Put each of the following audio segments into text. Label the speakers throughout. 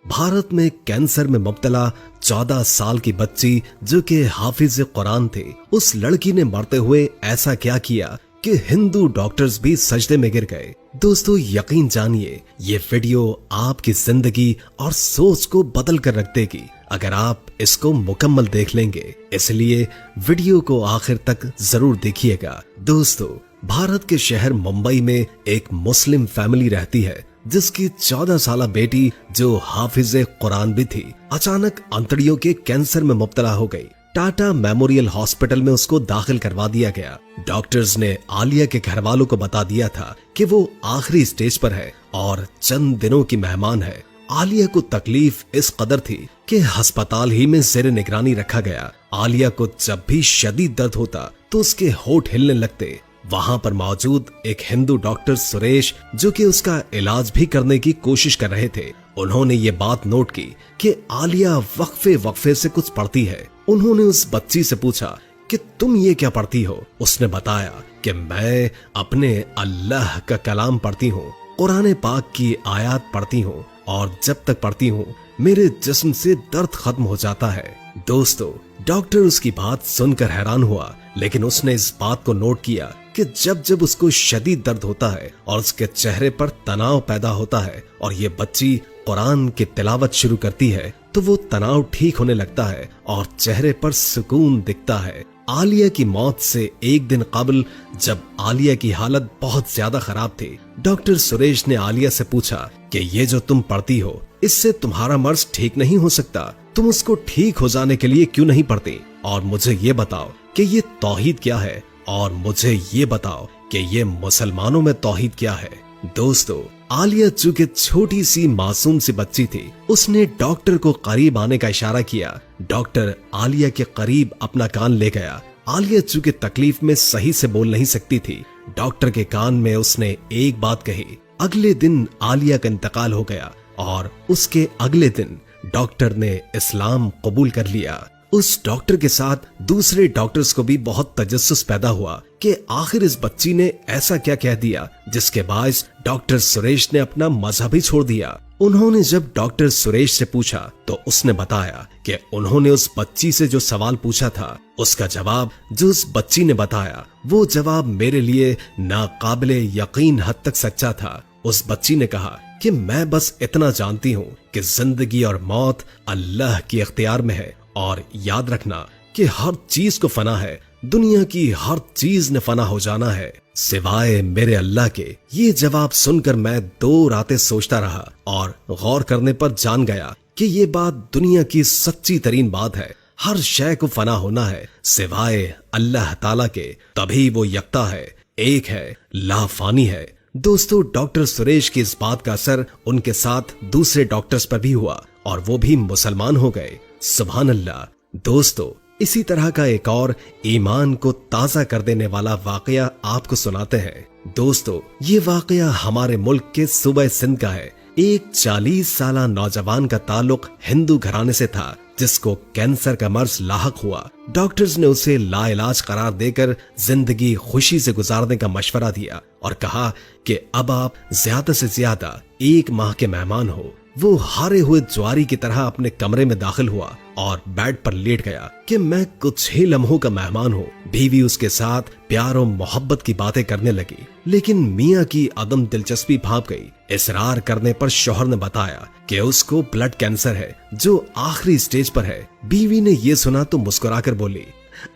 Speaker 1: भारत में कैंसर में मुब्तला 14 साल की बच्ची जो कि हाफिज कुरान थे, उस लड़की ने मरते हुए ऐसा क्या किया कि हिंदू डॉक्टर्स भी सजदे में गिर गए। दोस्तों यकीन जानिए, ये वीडियो आपकी जिंदगी और सोच को बदल कर रख देगी अगर आप इसको मुकम्मल देख लेंगे, इसलिए वीडियो को आखिर तक जरूर देखिएगा। दोस्तों, भारत के शहर मुंबई में एक मुस्लिम फैमिली रहती है जिसकी 14 साल बेटी जो हाफिज कुरान भी थी, अचानक अंतड़ियों के कैंसर में मुब्तला हो गई। टाटा मेमोरियल हॉस्पिटल में उसको दाखिल करवा दिया गया। डॉक्टर्स ने आलिया के घर वालों को बता दिया था कि वो आखिरी स्टेज पर है और चंद दिनों की मेहमान है। आलिया को तकलीफ इस कदर थी कि अस्पताल ही में जेर निगरानी रखा गया। आलिया को जब भी शदीद दर्द होता तो उसके होंठ हिलने लगते। वहां पर मौजूद एक हिंदू डॉक्टर सुरेश, जो कि उसका इलाज भी करने की कोशिश कर रहे थे, उन्होंने ये बात नोट की कि आलिया वक्फे से कुछ पढ़ती है। उन्होंने उस बच्ची से पूछा कि तुम ये क्या पढ़ती हो? उसने बताया कि मैं अपने अल्लाह का कलाम पढ़ती हूँ, कुरान पाक की आयत पढ़ती हूँ और जब तक पढ़ती हूँ मेरे जिस्म से दर्द खत्म हो जाता है। दोस्तों, डॉक्टर उसकी बात सुनकर हैरान हुआ, लेकिन उसने इस बात को नोट किया कि जब जब उसको शदीद दर्द होता है और उसके चेहरे पर तनाव पैदा होता है और ये बच्ची कुरान की तिलावत शुरू करती है तो वो तनाव ठीक होने लगता है और चेहरे पर सुकून दिखता है। आलिया की मौत से एक दिन कबल जब आलिया की हालत बहुत ज्यादा खराब थी, डॉक्टर सुरेश ने आलिया से पूछा कि ये जो तुम पढ़ती हो इससे तुम्हारा मर्ज ठीक नहीं हो सकता, तुम उसको ठीक हो जाने के लिए क्यों नहीं पढ़ती? और मुझे ये बताओ कि ये तौहीद क्या है और मुझे ये बताओ कि ये मुसलमानों में तौहीद क्या है। दोस्तों, आलिया चूंकि छोटी सी मासूम सी बच्ची थी, उसने डॉक्टर को करीब आने का इशारा किया। डॉक्टर आलिया के करीब अपना कान ले गया। आलिया चूंकि तकलीफ में सही से बोल नहीं सकती थी, डॉक्टर के कान में उसने एक बात कही। अगले दिन आलिया का इंतकाल हो गया और उसके अगले दिन डॉक्टर ने इस्लाम कबूल कर लिया। उस डॉक्टर के साथ दूसरे डॉक्टर्स को भी बहुत तजस्सुस पैदा हुआ कि आखिर इस बच्ची ने ऐसा क्या कह दिया जिसके बायस डॉक्टर सुरेश ने अपना मजहब ही छोड़ दिया। उन्होंने जब डॉक्टर सुरेश से पूछा तो उसने बताया कि उन्होंने उस बच्ची से जो सवाल पूछा था, उसका जवाब जो उस बच्ची ने बताया वो जवाब मेरे लिए नाकाबिले यकीन हद तक सच्चा था। उस बच्ची ने कहा कि मैं बस इतना जानती हूँ कि जिंदगी और मौत अल्लाह की इख्तियार में है और याद रखना कि हर चीज को फना है, दुनिया की हर चीज ने फना हो जाना है सिवाय मेरे अल्लाह के। ये जवाब सुनकर मैं 2 रातें सोचता रहा और गौर करने पर जान गया कि ये बात दुनिया की सच्ची तरीन बात है। हर शय को फना होना है सिवाय अल्लाह ताला के, तभी वो यकता है, एक है, लाफानी है। दोस्तों, डॉक्टर सुरेश की इस बात का असर उनके साथ दूसरे डॉक्टर्स पर भी हुआ और वो भी मुसलमान हो गए। सुभान अल्लाह। दोस्तों, इसी तरह का एक और ईमान को ताजा कर देने वाला वाकया आपको सुनाते हैं। दोस्तों, ये वाकया हमारे मुल्क के सूबे सिंध का है। एक 40 साला नौजवान का ताल्लुक हिंदू घराने से था जिसको कैंसर का मर्ज लाहक हुआ। डॉक्टर्स ने उसे लाइलाज करार देकर जिंदगी खुशी से गुजारने का मशवरा दिया और कहा कि अब आप ज्यादा से ज्यादा 1 माह के मेहमान हो। वो हारे हुए ज्वारी की तरह अपने कमरे में दाखिल हुआ और बेड पर लेट गया कि मैं कुछ ही लम्हों का मेहमान हूँ। बीवी उसके साथ प्यार और मोहब्बत की बातें करने लगी, लेकिन मियाँ की अदम दिलचस्पी भाप गई। इसरार करने पर शौहर ने बताया कि उसको ब्लड कैंसर है जो आखिरी स्टेज पर है। बीवी ने ये सुना तो मुस्कुराकर बोली,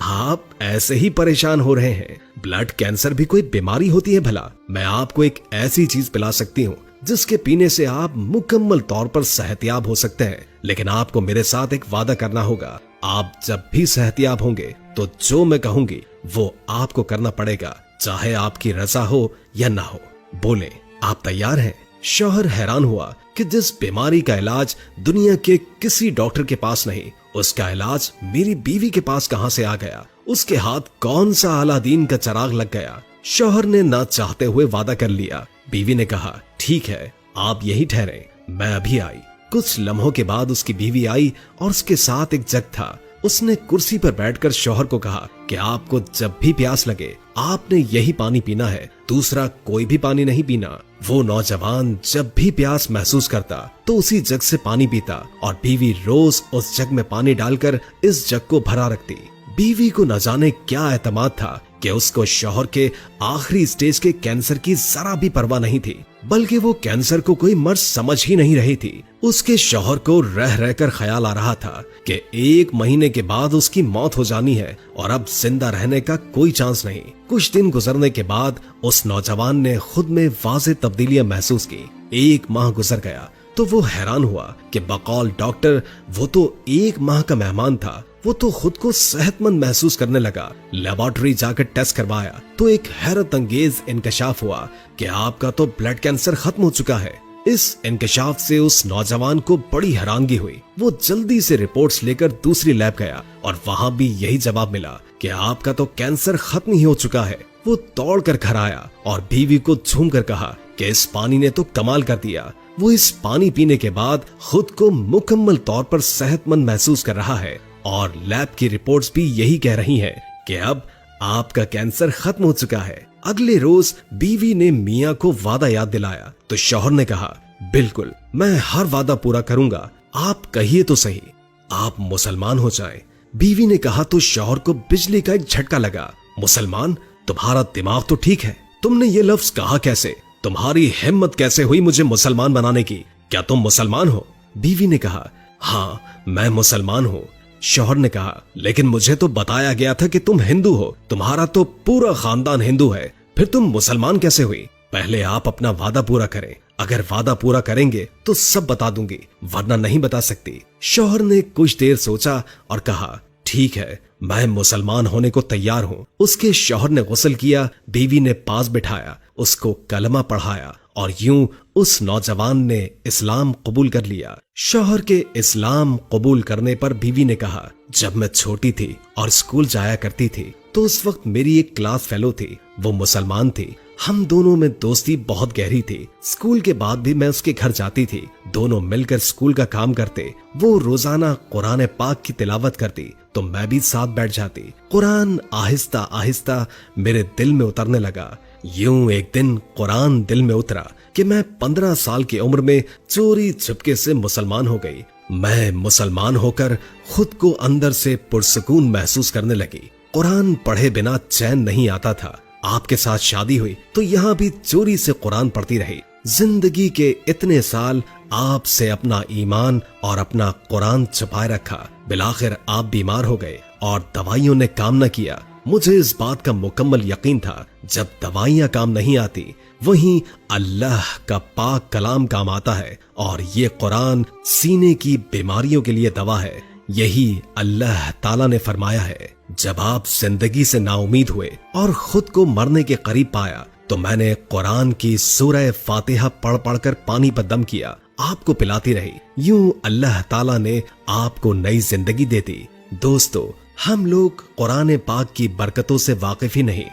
Speaker 1: आप ऐसे ही परेशान हो रहे हैं, ब्लड कैंसर भी कोई बीमारी होती है भला? मैं आपको एक ऐसी चीज पिला सकती हूँ जिसके पीने से आप मुकम्मल तौर पर सेहतयाब हो सकते हैं, लेकिन आपको मेरे साथ एक वादा करना होगा। आप जब भी सेहतयाब होंगे तो जो मैं कहूंगी वो आपको करना पड़ेगा, चाहे आपकी रजा हो या ना हो। बोले, आप तैयार हैं? शौहर हैरान हुआ कि जिस बीमारी का इलाज दुनिया के किसी डॉक्टर के पास नहीं, उसका इलाज मेरी बीवी के पास कहां से आ गया? उसके हाथ कौन सा अलादीन का चिराग लग गया? शौहर ने ना चाहते हुए वादा कर लिया। बीवी ने कहा, ठीक है, आप यही ठहरे, मैं अभी आई। कुछ लम्हों के बाद उसकी बीवी आई और उसके साथ एक जग था। उसने कुर्सी पर बैठकर शौहर को कहा कि आपको जब भी प्यास लगे आपने यही पानी पीना है, दूसरा कोई भी पानी नहीं पीना। वो नौजवान जब भी प्यास महसूस करता तो उसी जग से पानी पीता और बीवी रोज उस जग में पानी डालकर इस जग को भरा रखती। बीवी को न जाने क्या एतमाद था कि उसको शौहर के आखिरी स्टेज के कैंसर की जरा भी परवाह नहीं थी, बल्कि वो कैंसर को कोई मर्ज समझ ही नहीं रही थी। उसके शौहर को रह रहकर ख्याल आ रहा था कि 1 महीने के बाद उसकी मौत हो जानी है और अब जिंदा रहने का कोई चांस नहीं। कुछ दिन गुजरने के बाद उस नौजवान ने खुद में वाज़ेह तब्दीलियां महसूस की। 1 माह गुजर गया तो वो हैरान हुआ कि बकौल डॉक्टर वो तो 1 माह का मेहमान था, वो तो खुद को सेहतमंद महसूस करने लगा। लेबोरेटरी जाकर टेस्ट करवाया तो एक हैरत अंगेज इंकशाफ हुआ कि आपका तो ब्लड कैंसर खत्म हो चुका है। इस इंकशाफ से उस नौजवान को बड़ी हैरानगी हुई। वो जल्दी से रिपोर्ट्स लेकर दूसरी लैब गया और वहां भी यही जवाब मिला कि आपका तो कैंसर खत्म ही हो चुका है। वो दौड़ कर घर आया और बीवी को झूम कर कहा कि इस पानी ने तो कमाल कर दिया। वो इस पानी पीने के बाद खुद को मुकम्मल तौर पर सेहतमंद महसूस कर रहा है और लैब की रिपोर्ट्स भी यही कह रही हैं कि अब आपका कैंसर खत्म हो चुका है। अगले रोज बीवी ने मियां को वादा याद दिलाया तो शौहर ने कहा, बिल्कुल मैं हर वादा पूरा करूंगा, आप कहिए तो सही, आप मुसलमान हो जाएं। बीवी ने कहा तो शौहर को बिजली का एक झटका लगा। मुसलमान? तुम्हारा दिमाग तो ठीक है, तुमने ये लफ्ज कहा कैसे? तुम्हारी हिम्मत कैसे हुई मुझे मुसलमान बनाने की? क्या तुम मुसलमान हो? बीवी ने कहा, हाँ मैं मुसलमान हूँ। शौहर ने कहा, लेकिन मुझे तो बताया गया था कि तुम हिंदू हो, तुम्हारा तो पूरा खानदान हिंदू है, फिर तुम मुसलमान कैसे हुई? पहले आप अपना वादा पूरा करें, अगर वादा पूरा करेंगे तो सब बता दूंगी, वरना नहीं बता सकती। शौहर ने कुछ देर सोचा और कहा, ठीक है मैं मुसलमान होने को तैयार हूँ। उसके शौहर ने गुस्ल किया, बीवी ने पास बिठाया, उसको कलमा पढ़ाया और यूं उस नौजवान ने इस्लाम कबूल कर लिया। शौहर के इस्लाम कबूल करने पर बीवी ने कहा, जब मैं छोटी थी और स्कूल जाया करती थी तो उस वक्त मेरी एक क्लास फेलो थी, वो मुसलमान थी। हम दोनों में दोस्ती बहुत गहरी थी। स्कूल के बाद भी मैं उसके घर जाती थी, दोनों मिलकर स्कूल का काम करते। वो रोजाना कुरान पाक की तिलावत करती तो मैं भी साथ बैठ जाती। कुरान आहिस्ता आहिस्ता मेरे दिल में उतरने लगा। यूं एक दिन कुरान दिल में उतरा कि मैं 15 साल की उम्र में चोरी छुपके से मुसलमान हो गई। मैं मुसलमान होकर खुद को अंदर से पुरसुकून महसूस करने लगी। कुरान पढ़े बिना चैन नहीं आता था। आपके साथ शादी हुई तो यहाँ भी चोरी से कुरान पढ़ती रही। जिंदगी के इतने साल आपसे अपना ईमान और अपना कुरान छुपाए रखा। बिलाखिर आप बीमार हो गए और दवाइयों ने काम न किया। मुझे इस बात का मुकम्मल यकीन था, जब दवाइयां काम नहीं आती वहीं अल्लाह का पाक कलाम काम आता है और ये कुरान सीने की बीमारियों के लिए दवा है। यही अल्लाह ताला ने फरमाया है, जब आप जिंदगी से नाउमीद हुए और खुद को मरने के करीब पाया तो मैंने कुरान की सूरह फातिहा पढ़ पढ़कर पानी पर दम किया, आपको पिलाती रही। यूं अल्लाह ताला ने आपको नई जिंदगी दे दी। दोस्तों, हम लोग कुरान पाक की बरकतों से वाकिफ ही नहीं।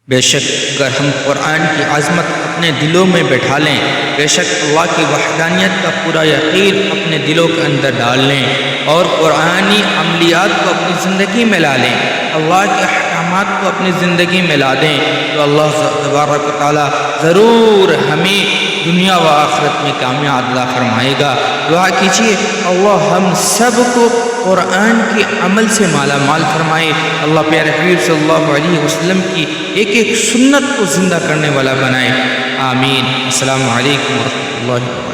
Speaker 2: बेशक अगर हम कुरान की आज़मत अपने दिलों में बैठा लें, बेशक अल्लाह की वहदानियत का पूरा यकीन अपने दिलों के अंदर डाल लें और कुरानी अमलियात को अपनी ज़िंदगी में ला लें, अल्लाह के अहकामात को अपनी ज़िंदगी में ला दें, तो अल्लाह तबारक व तआला ज़रूर हमें दुनिया व आखिरत में कामयाब अता फरमाएगा। दुआ कीजिए अल्लाह हम सब को कुरान के अमल से माला माल फरमाए। अल्लाह प्यारे हबीब सल्लल्लाहु अलैहि वसल्लम की एक एक सुन्नत को जिंदा करने वाला बनाए। आमीन। अस्सलामु अलैकुम व रहमतुल्लाहि व बरकातहू।